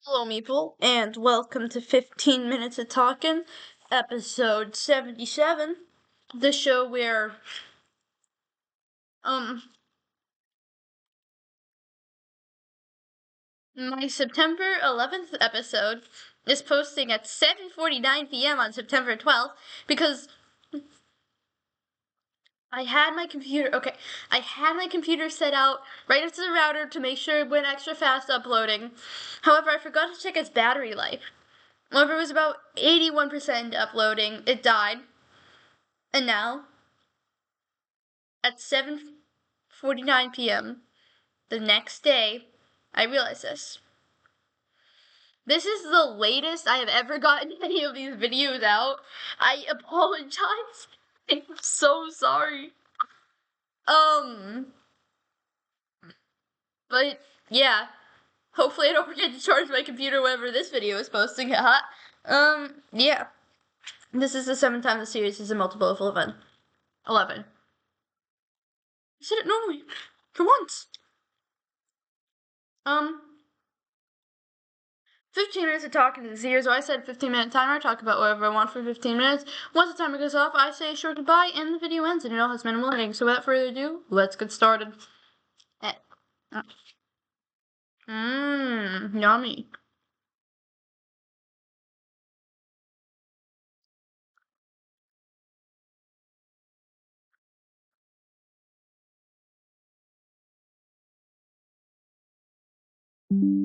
Hello, Meeple, and welcome to 15 Minutes of Talkin', episode 77. The show where, my September 11th episode is posting at 7:49 p.m. on September 12th because I had my computer set out right into the router to make sure it went extra fast uploading. However, I forgot to check its battery life. Whenever it was about 81% uploading, it died. And now, at 7:49 p.m. the next day, I realized this. This is the latest I have ever gotten any of these videos out. I apologize. I'm so sorry. But yeah, hopefully I don't forget to charge my computer whenever this video is posting. Yeah. This is the 7th time the series is a multiple of 11. 11. I said it normally. For once. 15 minutes of talking to the series, so I said 15-minute timer, talk about whatever I want for 15 minutes. Once the timer goes off, I say a short goodbye, and the video ends, and it all has minimal editing. So without further ado, let's get started. Yummy.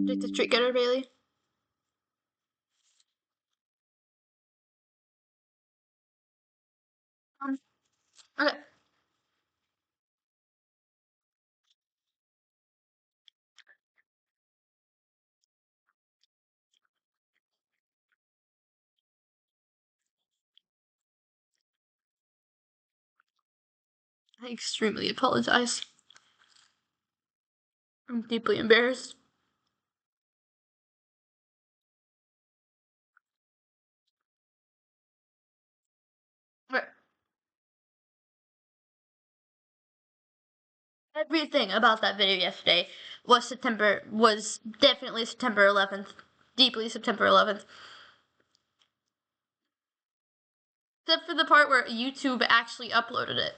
Take the treat getter, Bailey. Okay. I extremely apologize. I'm deeply embarrassed. Okay. Everything about that video yesterday was definitely September 11th. Deeply September 11th. Except for the part where YouTube actually uploaded it.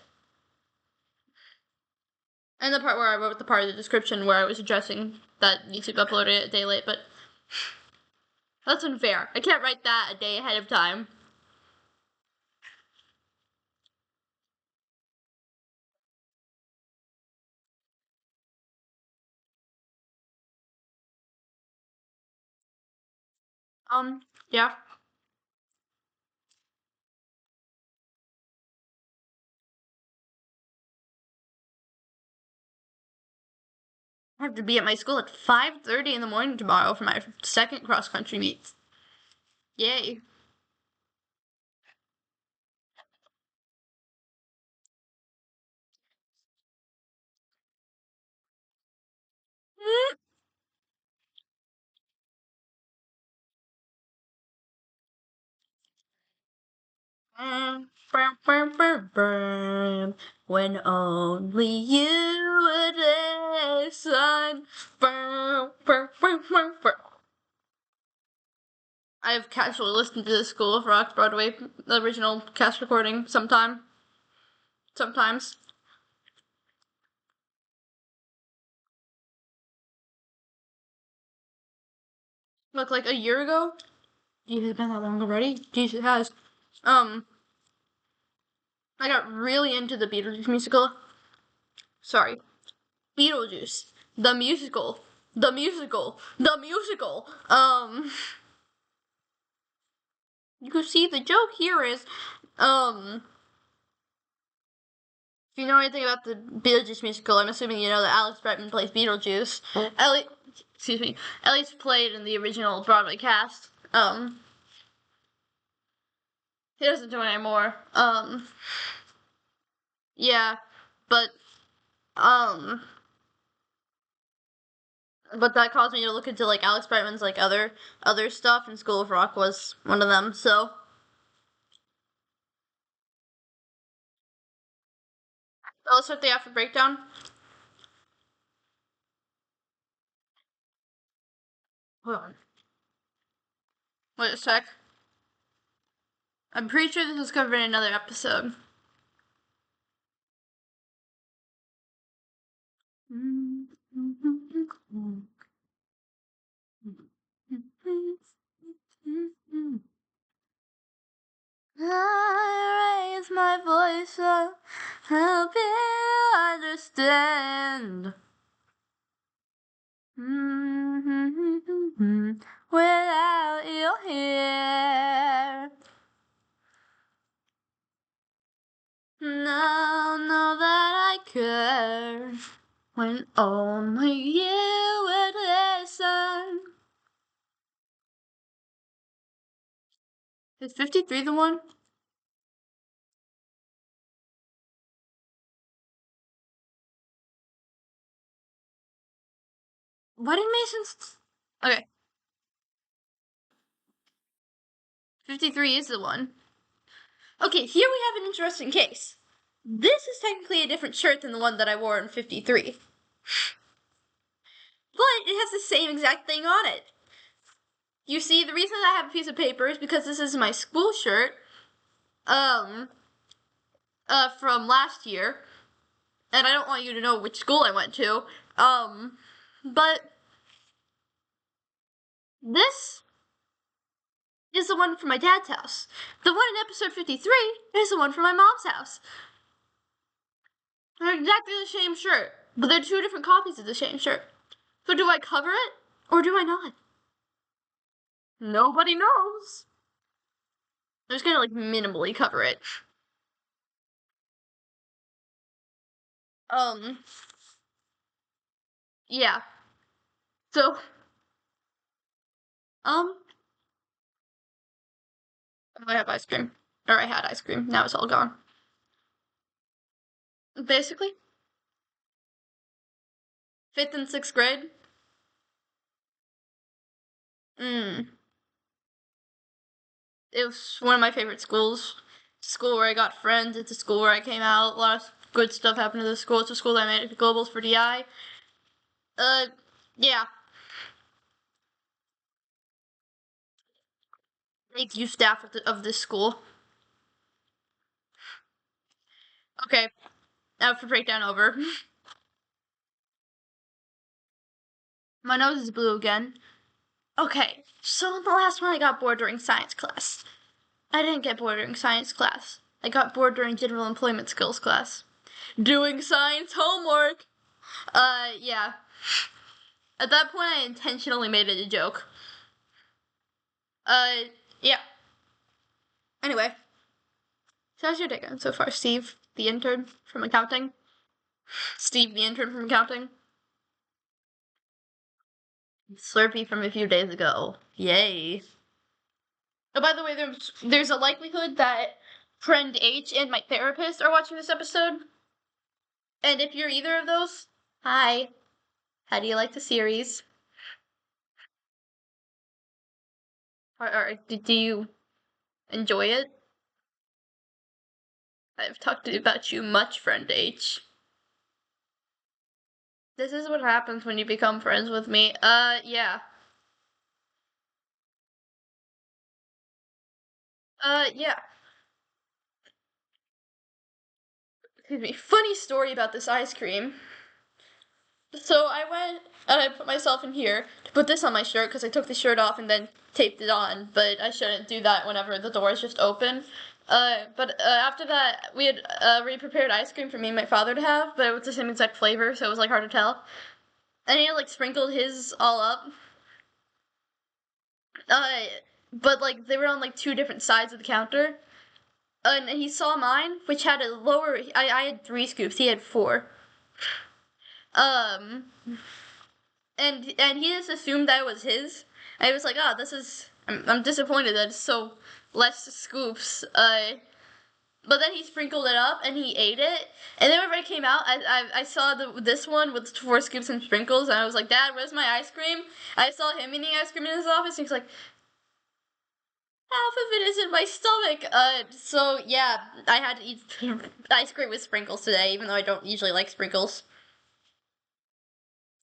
And the part where I wrote the part of the description where I was addressing that YouTube uploaded it a day late, but that's unfair. I can't write that a day ahead of time. Yeah. I have to be at my school at 5:30 in the morning tomorrow for my second cross-country meet. Yay. When only you would listen. I have casually listened to the School of Rock Broadway, the original cast recording, sometimes. Look, like a year ago? Geez, it's been that long already? Jeez, it has. I got really into the Beetlejuice musical. Sorry. Beetlejuice. The musical. The musical. The musical. You see, the joke here is, if you know anything about the Beetlejuice musical, I'm assuming you know that Alex Brightman plays Beetlejuice. Ellie's played in the original Broadway cast. He doesn't do it anymore. Yeah, but, but that caused me to look into, like, Alex Brightman's, like, other stuff, and School of Rock was one of them, so. Let's start the outfit breakdown. Hold on. Wait a sec. I'm pretty sure this was covered in another episode. I raise my voice so help you understand. Without you here. Now know that I care when only you would listen. Is 53 the one? Why did Mason's... Okay. 53 is the one. Okay, here we have an interesting case. This is technically a different shirt than the one that I wore in 53. But it has the same exact thing on it. You see, the reason I have a piece of paper is because this is my school shirt, from last year. And I don't want you to know which school I went to. But this is the one from my dad's house. The one in episode 53 is the one from my mom's house. They're exactly the same shirt, but they're two different copies of the same shirt. So do I cover it, or do I not? Nobody knows. I'm just gonna, like, minimally cover it. Yeah. So, I have ice cream. Or I had ice cream. Now it's all gone. Basically, 5th and 6th grade. It was one of my favorite schools. School where I got friends. It's a school where I came out. A lot of good stuff happened to the school. It's a school that I made it to globals for DI. Yeah. Thank you, staff of this school. Okay, now for breakdown over. My nose is blue again. Okay, so in the last one I got bored during science class. I didn't get bored during science class. I got bored during general employment skills class. Doing science homework! Yeah. At that point I intentionally made it a joke. Yeah. Anyway. So how's your day going so far, Steve, the intern from accounting? Steve, the intern from accounting? Slurpee from a few days ago. Yay. Oh, by the way, there's a likelihood that friend H and my therapist are watching this episode. And if you're either of those, hi. How do you like the series? Or do you enjoy it? I've talked about you much, friend H. This is what happens when you become friends with me. Yeah. Yeah. Excuse me. Funny story about this ice cream. So I went and I put myself in here to put this on my shirt because I took the shirt off and then taped it on, but I shouldn't do that whenever the door is just open. But after that, we had re-prepared ice cream for me and my father to have, but it was the same exact flavor, so it was like hard to tell. And he had like sprinkled his all up. But like they were on like two different sides of the counter. And he saw mine, which had a lower. I had 3 scoops. He had 4. Um, and he just assumed that it was his. I was like, oh, this is. I'm disappointed that it's so less scoops. But then he sprinkled it up and he ate it. And then whenever I came out, I saw this one with 4 scoops and sprinkles, and I was like, Dad, where's my ice cream? I saw him eating ice cream in his office, and he's like, half of it is in my stomach. So yeah, I had to eat ice cream with sprinkles today, even though I don't usually like sprinkles.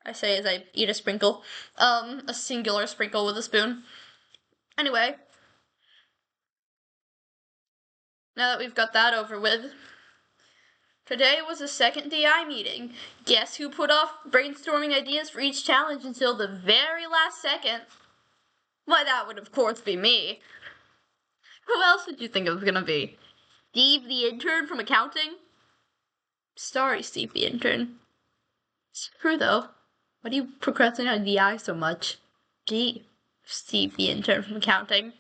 I say as I eat a sprinkle. A singular sprinkle with a spoon. Anyway, Now that we've got that over with, today was the second DI meeting. Guess who put off brainstorming ideas for each challenge until the very last second? Why, that would of course be me. Who else did you think it was gonna be? Steve the intern from accounting? Sorry, Steve the intern. It's true though. Why do you procrastinate on DI so much? Gee, Steve the intern from accounting.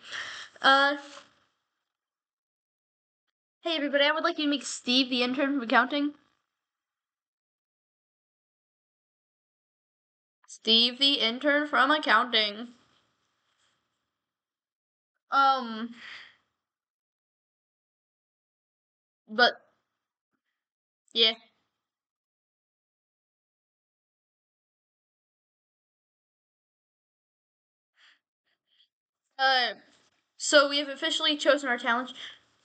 Hey everybody, I would like you to meet Steve the intern from accounting. Steve the intern from accounting. But yeah. So we have officially chosen our challenge.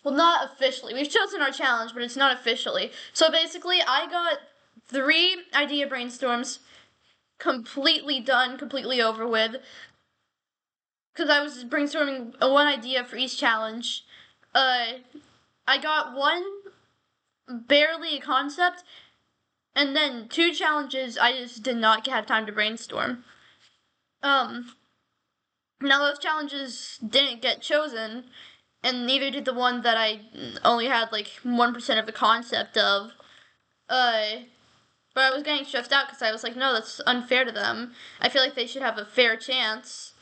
Well, not officially. We've chosen our challenge, but it's not officially. So basically, I got 3 idea brainstorms completely done, completely over with. Because I was brainstorming one idea for each challenge. I got one barely a concept, and then 2 challenges I just did not have time to brainstorm. Now those challenges didn't get chosen, and neither did the one that I only had like 1% of the concept of. But I was getting stressed out because I was like, no, that's unfair to them. I feel like they should have a fair chance.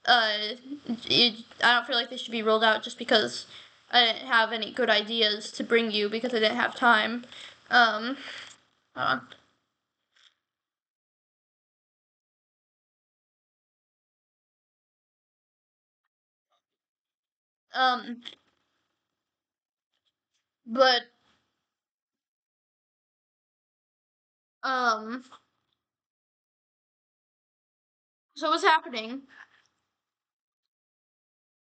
I don't feel like they should be ruled out just because I didn't have any good ideas to bring you because I didn't have time. Hold on. Um, but, um, so what's happening?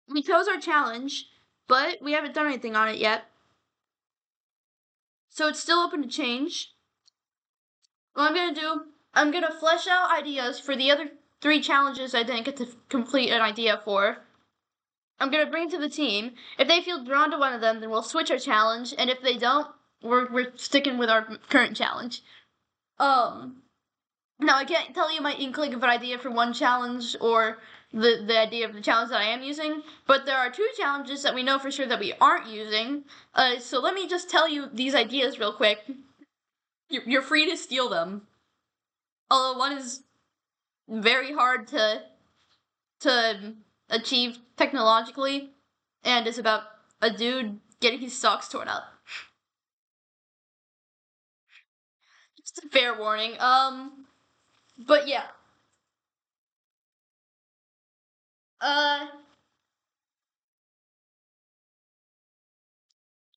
We chose our challenge, but we haven't done anything on it yet. So it's still open to change. What I'm gonna do, I'm gonna flesh out ideas for the other 3 challenges I didn't get to complete an idea for. I'm gonna bring it to the team. If they feel drawn to one of them, then we'll switch our challenge, and if they don't, we're sticking with our current challenge. Now I can't tell you my inkling of an idea for one challenge or the idea of the challenge that I am using, but there are 2 challenges that we know for sure that we aren't using. So let me just tell you these ideas real quick. You're free to steal them. Although one is very hard to achieve technologically, and is about a dude getting his socks torn up. Just a fair warning. But yeah. Uh,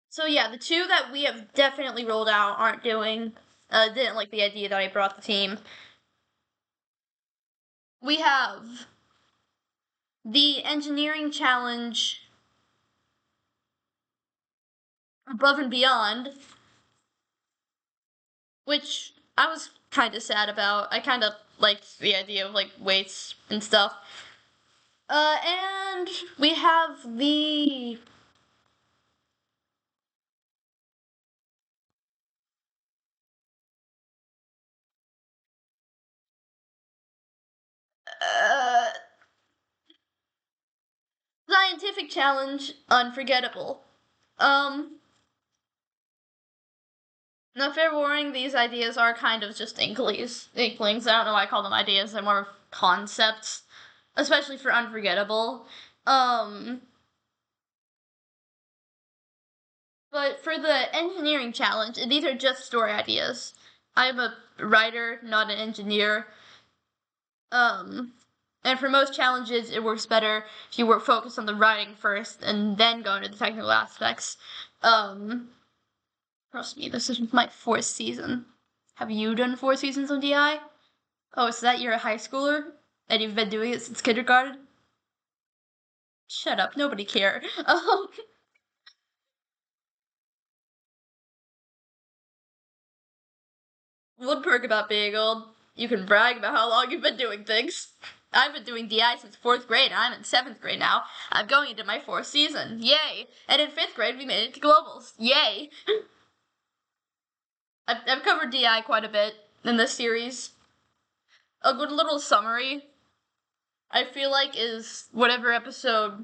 so yeah, the 2 that we have definitely rolled out aren't doing. Didn't like the idea that I brought the team. We have the engineering challenge above and beyond, which I was kind of sad about. I kind of liked the idea of like weights and stuff. And we have the uh, scientific challenge unforgettable. Um, Now, fair warning, these ideas are kind of just inklings. Inklings. I don't know why I call them ideas. They're more concepts, especially for unforgettable. Um, but for the engineering challenge, these are just story ideas. I'm a writer, not an engineer. And for most challenges, it works better if you work focused on the writing first and then go into the technical aspects. Trust me, this is my 4th season. Have you done 4 seasons of DI? Oh, is that you're a high schooler and you've been doing it since kindergarten? Shut up, nobody cared. One perk about being old, you can brag about how long you've been doing things. I've been doing DI since 4th grade, and I'm in 7th grade now. I'm going into my 4th season. Yay! And in 5th grade, we made it to globals. Yay! I've covered DI quite a bit in this series. A good little summary, I feel like, is whatever episode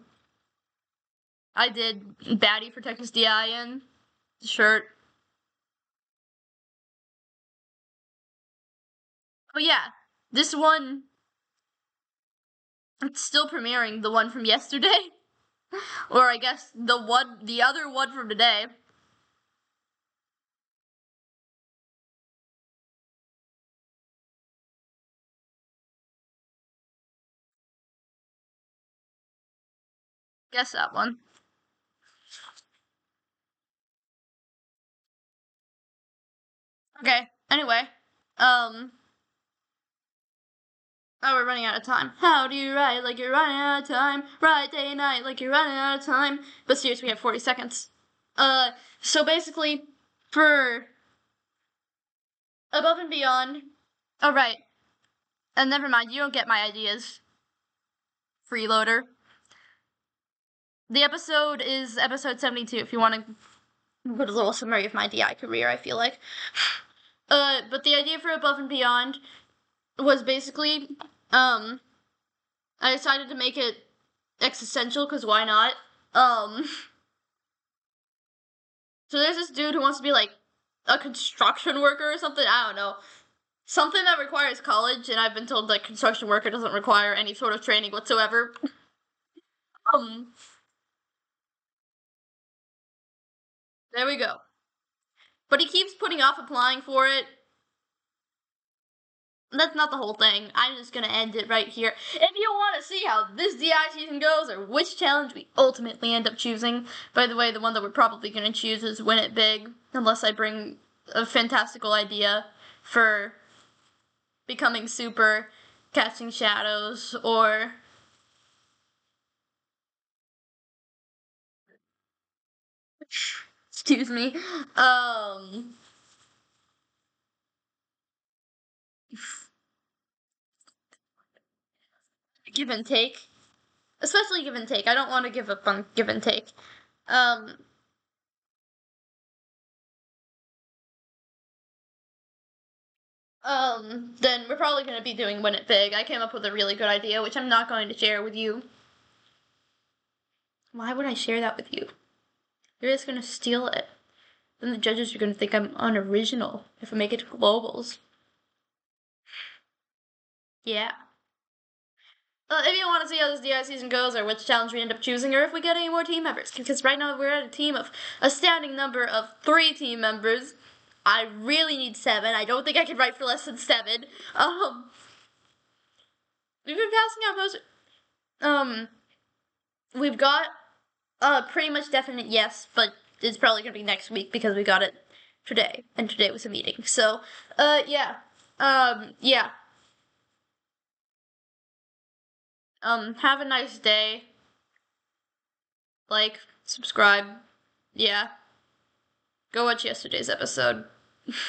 I did Baddie for Texas DI in. The shirt. Oh yeah, this one, it's still premiering, the one from yesterday. Or I guess the other one from today. Guess that one. Okay, anyway. Oh, we're running out of time. How do you write like you're running out of time? Write day and night like you're running out of time. But seriously, we have 40 seconds. So basically, for Above and Beyond. Oh, right. And never mind, you don't get my ideas. Freeloader. The episode is episode 72, if you want to put a little summary of my DI career, I feel like. But the idea for Above and Beyond was basically, I decided to make it existential, because why not? So there's this dude who wants to be, like, a construction worker or something, I don't know. Something that requires college, and I've been told that construction worker doesn't require any sort of training whatsoever. There we go. But he keeps putting off applying for it. That's not the whole thing. I'm just gonna end it right here. If you want to see how this DI season goes, or which challenge we ultimately end up choosing, by the way, the one that we're probably gonna choose is Win It Big, unless I bring a fantastical idea for becoming super, casting shadows, or excuse me, give and take. Especially give and take. I don't want to give up on give and take. Um, then we're probably going to be doing Win It Big. I came up with a really good idea, which I'm not going to share with you. Why would I share that with you? You're just going to steal it. Then the judges are going to think I'm unoriginal if I make it to globals. Yeah. If you want to see how this DI season goes, or which challenge we end up choosing, or if we get any more team members, because right now we're at a team of a standing number of 3 team members. I really need 7. I don't think I can write for less than 7. We've been passing out most. We've got pretty much definite yes, but it's probably gonna be next week because we got it today, and today was a meeting. So, yeah. Yeah. Have a nice day. Like, subscribe. Yeah. Go watch yesterday's episode.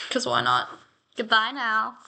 Because why not? Goodbye now.